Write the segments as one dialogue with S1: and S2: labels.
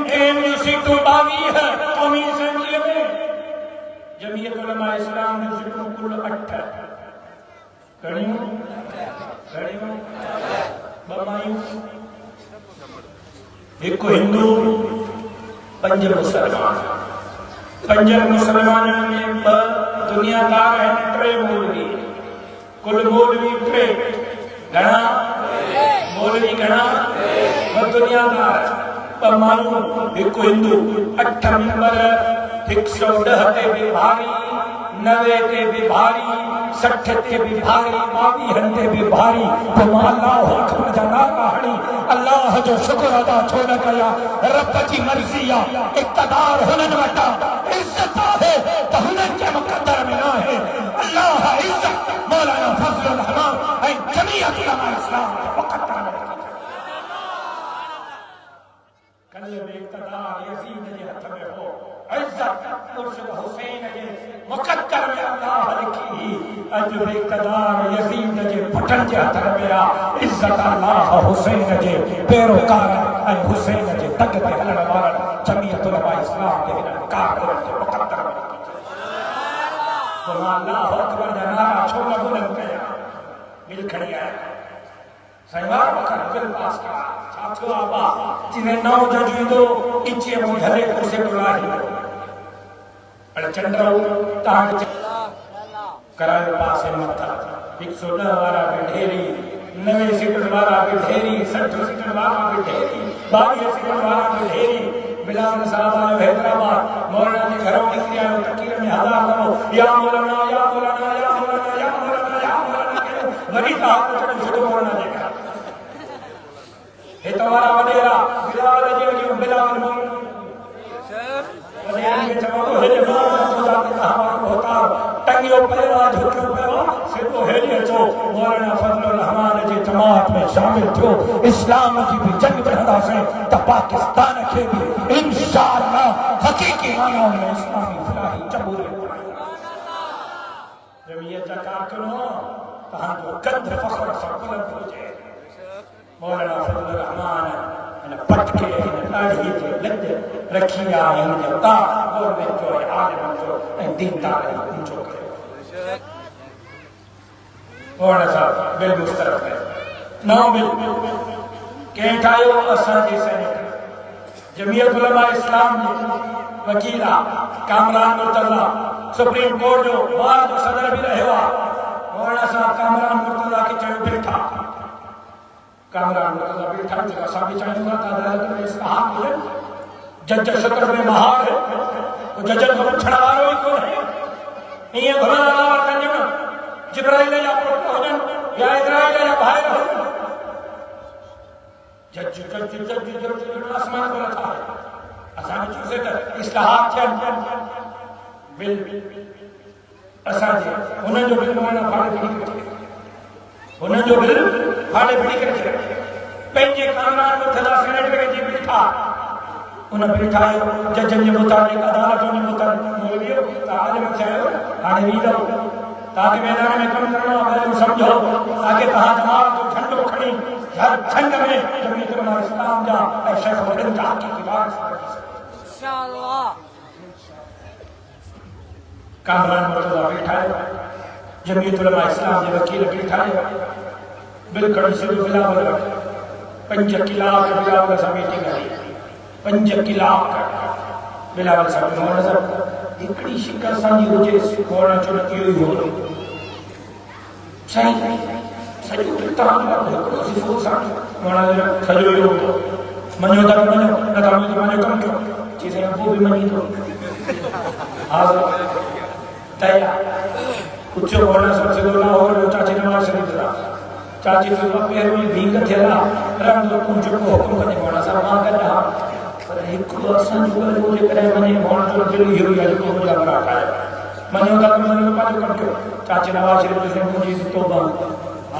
S1: MKM situ 22 है कौमी assembly में। जमीयत उलमा इस्लाम जो सीटू कुल 8 कड़ियों बमायूं एक हिंदू 5 मुसलमान। 5 मुसलमानों में 2 दुनियादार हैं, 3 मौलवी। कुल मौलवी 3 घना मौलवी घना व दुनियादार पर मालूम एक हिंदू 8 मेंबर 110 ते भी भारी 90 ते भी भारी 60 ते भी भारी 22 ते भी भारी। तुम अल्लाह अकबर जना कहानी अल्लाह जो शुक्र अदा छो न कया रब की मर्जी या इक़्तिदार हुनन वटा इज्जत है तो हुनन के मुकद्दर में ना है। अल्लाह इज्जत मौलाना फजलुर रहमान ऐ जमीयत उलमा इस्लाम मुकद्दर में कल इक़्तिदार यजीद के हाथ में हो। इज्जत मुर्शिद हुसैन के मुकद्दर में अल्लाह लिखी अज इक़्तिदार यजीद के पटन के हाथ में आ। इज्जत अल्लाह हुसैन के पैरोकार ऐ हुसैन के तक पे हलण वाला जमीयत उलमा इस्लाम के कार के मुकद्दर में तो अल्लाह अकबर जना छो न बुलंद कया मिल खड़ी आया सैवार बकर दिल पास का साथो आबा जिने नौ जजुदो इचे मुझले कुसे बुलाई अड़ चंद्रऊ तांग कराए पास मत 110 वाला ढेरी 90 सीटर वाला ढेरी 60 सीटर वाला ढेरी 22 सीटर वाला ढेरी। बिलाल साहब हैदराबाद मौलाना के घरों निकल आए तकीर में हजार करो या मौलाना या मौलाना या मौलाना या मौलाना या मौलाना वरी का चढ़ छुटो मौलाना देखा हे तुम्हारा वडेरा बिलाल जो बिलाल वडेरा के जवाब हे खुदा के हमारा होता टंगियो पैरा झुकियो पैरा सिद्धो हेली अचो मौलाना फजलुर रहमान जी जमात में शामिल थियो। इस्लाम की भी जंग रहंदा से त पाकिस्तान के भी इंशाअल्लाह हकीकी मानो में इस्लामी फलाही जबूर जमीयत का कारकुनो तहां जो कद्र फख्र से बुलंद हो जाए। मौलाना फजलुर रहमान ने पट के दाढ़ी के लद रखिया इन ता और में जो आलिम जो दीनदार जो मौलाना साहब बिल मुस्तरफ है 9 बिल के ठायो असा जे सैनिक जमीयत उलमा इस्लाम जे वकीला कामरान मुर्तजा सुप्रीम कोर्ट जो बार जो सदर भी रहियो मौलाना साहब कामरान मुर्तजा के चढ़ बैठा कामरान मुर्तजा बैठा जो असा भी चाहूंगा अदालत में इस्लाम है जज शुक्र में महार है तो जज को पूछना वालो ही कौन है ये भला कंजन जिब्राइल या पुत्र होजन या इजराइल या भाई हो जज आसमान को रखा है असां चूसे त इस्लाहात थियन बिल असां जे हुन जो बिल माना फाड़े बिड़ी करे हुन जो बिल फाड़े बिड़ी करे पंहिंजे कामरान में थला सेनेट में जी बिठा उन बिठा जजन जे मुताबिक अदालतों जे मुताबिक मौलवी आलिम चाहे हाणे वीरो ताकि मैदान में कम करना अगर समझो ताकि कहा जमात जो झंडो खड़ी हर जंग में जमीयत उलमा इस्लाम जा ऐ शेख वडन जा की बात इंशाअल्लाह कामरान मुर्तजा बैठा है जमीयत उलमा इस्लाम जे वकील बैठा है बिल कड़ी से बिलावल 5 किलाक बिलावल से मीटिंग है 5 किलाक बिलावल साहब मौलाना साहब इकड़ी शिकर साजी हुजे मौलाना चुनकी हुई हो सही सही तमाम सिफो साथ मौलाना सजो हो मनो तक मनो न काम तो मनो कम क्यों चीजें वो भी मनी तो आज तया कुछ मौलाना सबसे बोला और चाची नवाज शरीफ दा चाची तो पैर में भीग थेला रंग तो कुछ को हुक्म करने मौलाना साहब मां कर रहा एक असन जो मुझे करे मने मौन जो दिल हीरो या जो मुझे बड़ा है मने का मने का पास कर क्यों चाचा नवाज शरीफ से मुझे तौबा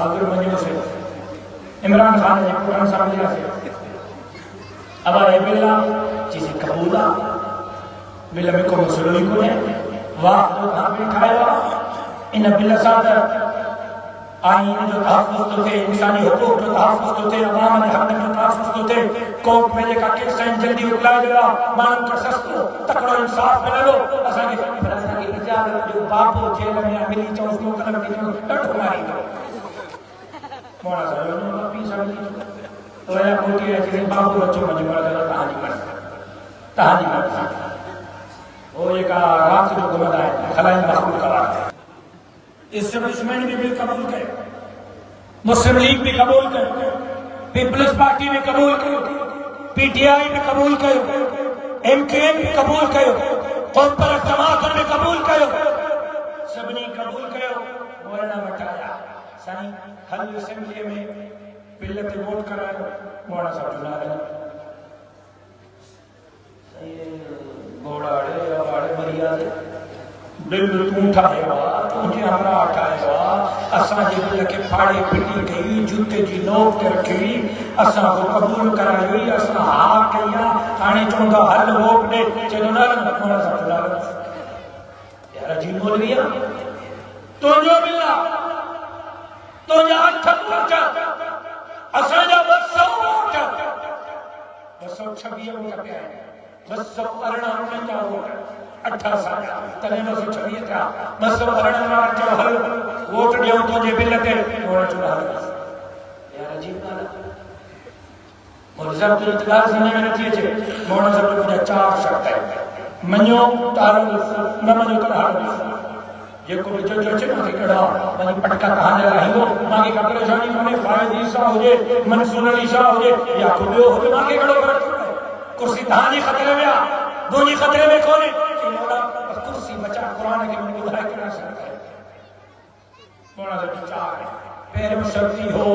S1: आखिर मने से इमरान खान ने कुरान सामने से अब ये बिल्ला चीजें कबूला बिल्ला में को मसलो ही को है वाह तो ना बैठाया इन बिल्ला साहब आइन जो तहफ़्फ़ुज़ तो थे, इंसानी हुकूक जो तहफ़्फ़ुज़ तो थे, अवाम जे हक़ जो तहफ़्फ़ुज़ तो थे, कोर्ट में जेका केस आहिनि जल्दी उकलाए ॾिना, माण्हुनि खे सस्तो तकिड़ो इंसाफ़ मिलंदो। असांखे इजाज़त ॾियो, बाबो जेल में मिली चऊंसि मोकल ॾिजो, ॾाढो मारींदो। मोड़ा साहिब वञो पी सघंदी वया कोठी अची बाबू अचो मुंहिंजी मर्ज़ी तव्हांजी मर्ज़ी वो जेका रात जो घुमंदा आहिनि ख़लाइनि मख़लूक़ वारा इस्टेब्लिशमेंट भी कबूल कयो, मुस्लिम लीग भी कबूल कयो, पीपल्स पार्टी भी कबूल कयो, पीटीआई भी कबूल कयो, एमकेएम भी कबूल कयो, कौम परस्त जमातुनि भी कबूल कयो, सभिनी कबूल कयो। मौलाना वठाया साईं हल असेंबली में बिल ते वोट करायो, मौलाना साहब चुनाव घोड़ाड़े अवाड़े मर्यादे बिल तूं ठाहियो आहे, तुंहिंजे हमरा ठाहियो आहे, असांजे बिल खे फाड़े फिटी कई, जूते जी नोक ते रखी, असां कबूल कराई, असां हा कई आहे, हाणे चवंदा हल वोट ॾे, चवंदो न यार जी मौलवी आहे, तुंहिंजो बिल आहे, तुंहिंजा 8 वोट, असांजा 200 वोट, 226 वोट पिया आहिनि, 218 वोट 8 साल तॾहिं 226 थिया, 218 हल वोट ॾियूं तुंहिंजे बिल ते, वोट हल यार अजीब ॻाल्हि आहे। मौलवी साहब तुंहिंजी इतलाह समझ में नथी अचे, मौलाना साहब मुंहिंजा 4 शर्त आहिनि, मञो तारो न मञो त हार, जेको बि जज अचे मूंखे कहिड़ा वञी पटका तव्हांजे लाइ हूंदो, मूंखे का परेशानी कोन्हे, फ़ाइदी सां हुजे, मंसूर अली शाह हुजे या को ॿियो हुजे, मूंखे कहिड़ो फ़र्क़ु पए, कुर्सी तव्हांजी ख़तरे में आहे, मुंहिंजी ख़तरे में कोन्हे, कुर्सी बचा क़ुरान खे मुंहिंजी ॿुधाए कहिड़ा शर्त आहे। मौलाना साहब 4 पहिरियों शर्त हो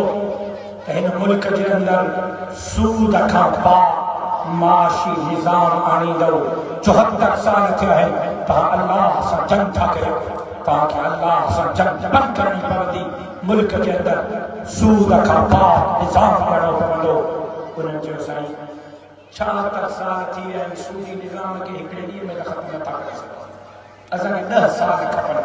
S1: त हिन मुल्क जे अंदरि सूद खां पाक माशी निज़ाम आणींदो। 74 साल थिया आहिनि, तव्हां अल्लाह सां जंग था कयो, तव्हांखे अल्लाह सां जंग बंदि करणी पवंदी, मुल्क जे अंदरि सूद खां पाक निज़ाम आणणो पवंदो। उन्हनि चयो साईं 76 साल थी विया आहिनि, सूदी निज़ाम खे हिकिड़े ॾींहं में ख़त्म नथा करे सघूं, असांखे 10 साल खपनि,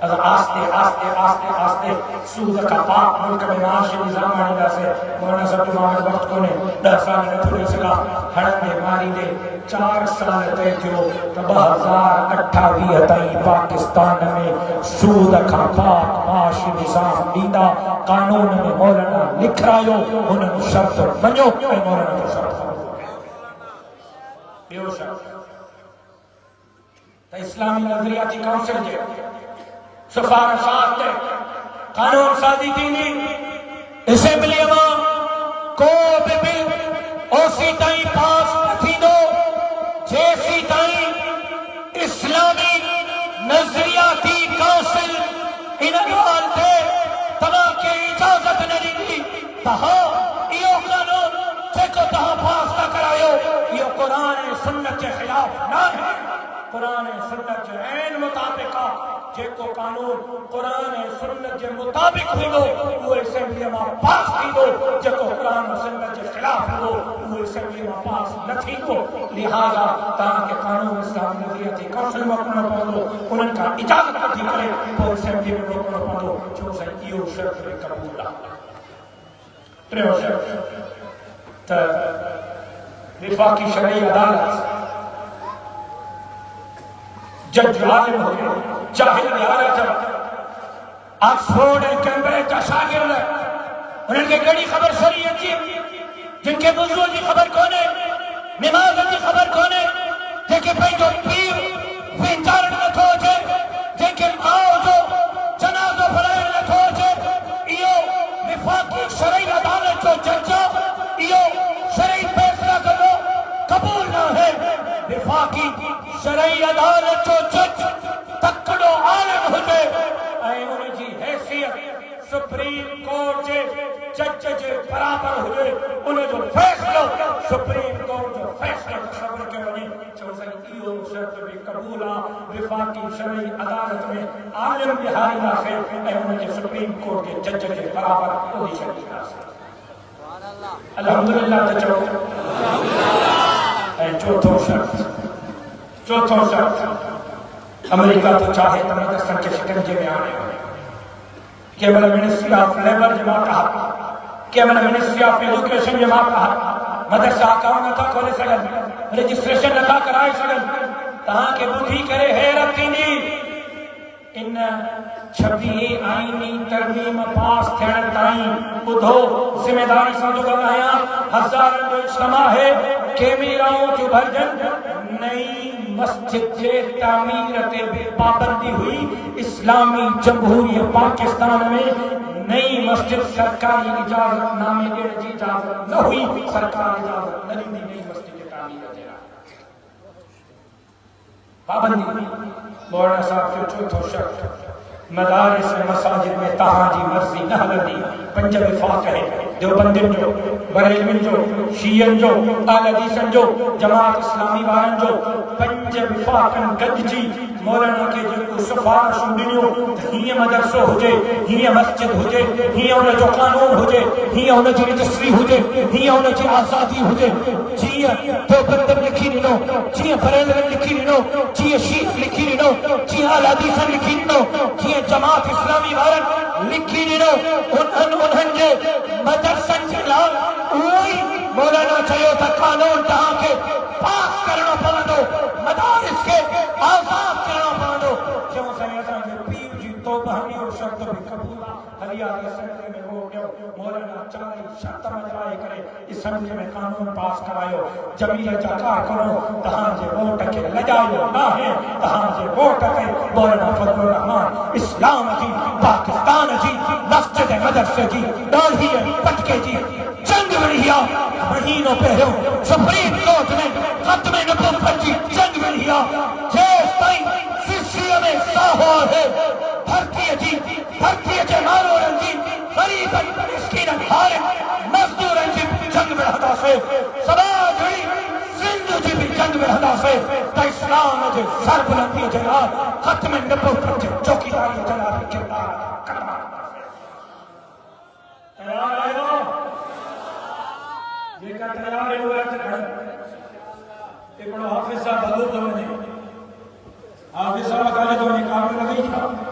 S1: असां आस्ते आस्ते आस्ते आस्ते सूद खां पाक मुल्क में माशी निज़ाम आणींदासीं। मौलाना साहब जो मां वक़्तु कोन्हे, 10 साल नथो ॾेई सघां, हणंदे मारींदे 4 साल तय थियो त 2028 ताईं पाकिस्तान में सूद खां पाक माशी निज़ाम ॾींदा। कानून में मौलाना लिखायो, हुननि शर्त मञो ऐं मौलाना जो शर्त ॿियो शर्त त इस्लामी नज़रियाती काउंसिल जे सिफारिशात ते कानून साज़ी थींदी। असेंबली मां को बि बिल ओसी ताईं पास न थींदो जेसी ताईं इस्लामी नज़रियाती काउंसिल इन ॻाल्हि ते तव्हांखे इजाज़त न ॾींदी त हा इहो कानून जेको तव्हां पास था करायो इहो क़ुरान ऐं सुन्नत जे ख़िलाफ़ न आहे। क़ुरान ऐं सुन्नत जे ऐन मुताबिक़ आहे, जेको कानून क़ुरान ऐं सुन्नत जे मुताबिक़ हूंदो उहो असेंबली मां पास थींदो, जेको क़ुरान ऐं सुन्नत जे ख़िलाफ़ हूंदो उहो असेंबली मां पास न थींदो। लिहाज़ा तव्हांखे कानून इस्लाम नज़रियाती काउंसिल मोकिलणो पवंदो, उन्हनि खां इजाज़त वठी करे पोइ असेंबली में मोकिलणो पवंदो। छो साईं इहो शर्त बि क़बूल आहे। टियों शर्त त विफ़ाक़ी शरई अदालत जज आलिम हुजे, जाहिल हालत, ऑक्सफोर्ड ऐं कैम्ब्रिज जा शागिर्द, उन्हनि खे कहिड़ी ख़बर शरीयत जी, जिनखे वुज़ू जी ख़बर कोन्हे, निमाज़ जी ख़बर कोन्हे, जेके पंहिंजो पीर विचारणु नथो अचे, जंहिंखे माउ जो जनाज़ो पढ़ाइणु नथो अचे, इहो विफ़ाक़ी शरई अदालत जो जज, इहो शरई फ़ैसिला कंदो क़बूल न आहे। विफ़ाक़ी शरई अदालत जो जज तकड़ो आलिम हुजे ऐं उनजी हैसियत सुप्रीम कोर्ट जे जज जे बराबर हुजे, उनजो फ़ैसिलो सुप्रीम कोर्ट जो फ़ैसिलो तस्वुर कयो वञे। चओ साईं इहो शर्त बि क़बूल आहे। विफ़ाक़ी शरई अदालत में आलिम बिहारींदासीं ऐं उनजे सुप्रीम कोर्ट जे जज जे बराबर पोज़ीशन ॾींदासीं। अल्हम्दुलिल्लाह त चओ। ऐं चौथो शर्त अमेरिका तो चाहे तो मदरसन के शिकंजे में आने केवल मिनिस्ट्री ऑफ लेबर जमा कहा, केवल मिनिस्ट्री ऑफ एजुकेशन जमा कहा, मदरसा अकाउंट नथा खोले सघन, रजिस्ट्रेशन नथा कराए सघन। तव्हांखे ॿुधी करे हैरत थींदी, इन 26 आईनी तरमीम पास थियण ताईं ॿुधो, ज़िम्मेदारी सां थो ॻाल्हायां, हज़ारनि जो इज्तिमा है, कैमराऊं थियूं भरजनि, नई मस्जिद जे तामीर ते बि पाबंदी हुई। इस्लामी जमहूरियत पाकिस्तान में नई मस्जिद सरकारी इजाजत नामे ॾियण जी इजाजत न हुई, सरकार इजाजत न ॾींदी नई मस्जिद जे तामीर जे लाइ, पाबंदी। मौलाना साहब जो चौथो शर्त, मदारिस में मसाजिद में तहां जी मर्ज़ी न हलंदी। 5 विफ़ाक़ है, देवबंदियुनि जो, बरेलवियुनि जो, शीयनि जो, अहल हदीसनि जो, जमात इस्लामी वारनि जो 5 विफ़ाक़नि गॾिजी मौलाना खे जेको सिफ़ारिशूं ॾिनियूं त हीअं मदरसो हुजे, हीअं मस्जिद हुजे, हीअं हुनजो कानून हुजे, हीअं हुनजी रजिस्ट्री हुजे, हीअं हुनजी आज़ादी हुजे, जीअं देवबंद लिखी ॾिनो, जीअं बरेलवियुनि लिखी ॾिनो, जीअं शीय लिखी ॾिनो, जीअं अहल हदीसनि लिखी ॾिनो, जीअं जमात इस्लामी वारनि लिखी ॾिनो, उन्हनि जे मदरसनि जे लाइ उहो ई मौलाना चयो त कानून तव्हांखे पास करणो पवंदो, मदारिस खे आज़ाद करणो पवंदो। चऊं साईं असांजे पीर जी तौबा और शर्त बि क़बूल आहे, हरियाणा असेंबली में वोट ॾियो, मौलाना 4 शर्त मञाए करे असेंबली में कानून पास करायो। जमील जा कारकुनो तव्हांजे वोट खे लॼायो न आहे, तव्हांजे वोट खे मौलाना फजलुर रहमान इस्लाम जी, पाकिस्तान जी, मस्जिद मदरसे जी, ॾाढी पटके जी जंग विढ़ी आहे। महीनो पहिरियों सुप्रीम कोर्ट में ख़त्म नबूवत जी जंग विढ़ी आहे। जेसि ताईं सिलसिले में साहो आहे, धरतीअ जे माण्हुनि जी, ग़रीबनि, मिस्कीननि, हारनि, मज़दूरनि जी जंग विढ़ंदासीं, समाज सिंध जी भी जंग विढ़ंदासीं त इस्लाम जे सरबुलंदीअ जे लाइ, ख़त्म नबूवत जे चौकीदारीअ जे लाइ किरदार कंदासीं। तयार आहियो? जेका तयार आहियो हथ खणो। हिकिड़ो हाफ़िज़ साहब भॻो थो वञे, हाफ़िज़ साहब काॾे थो वञे, काम लॻी था।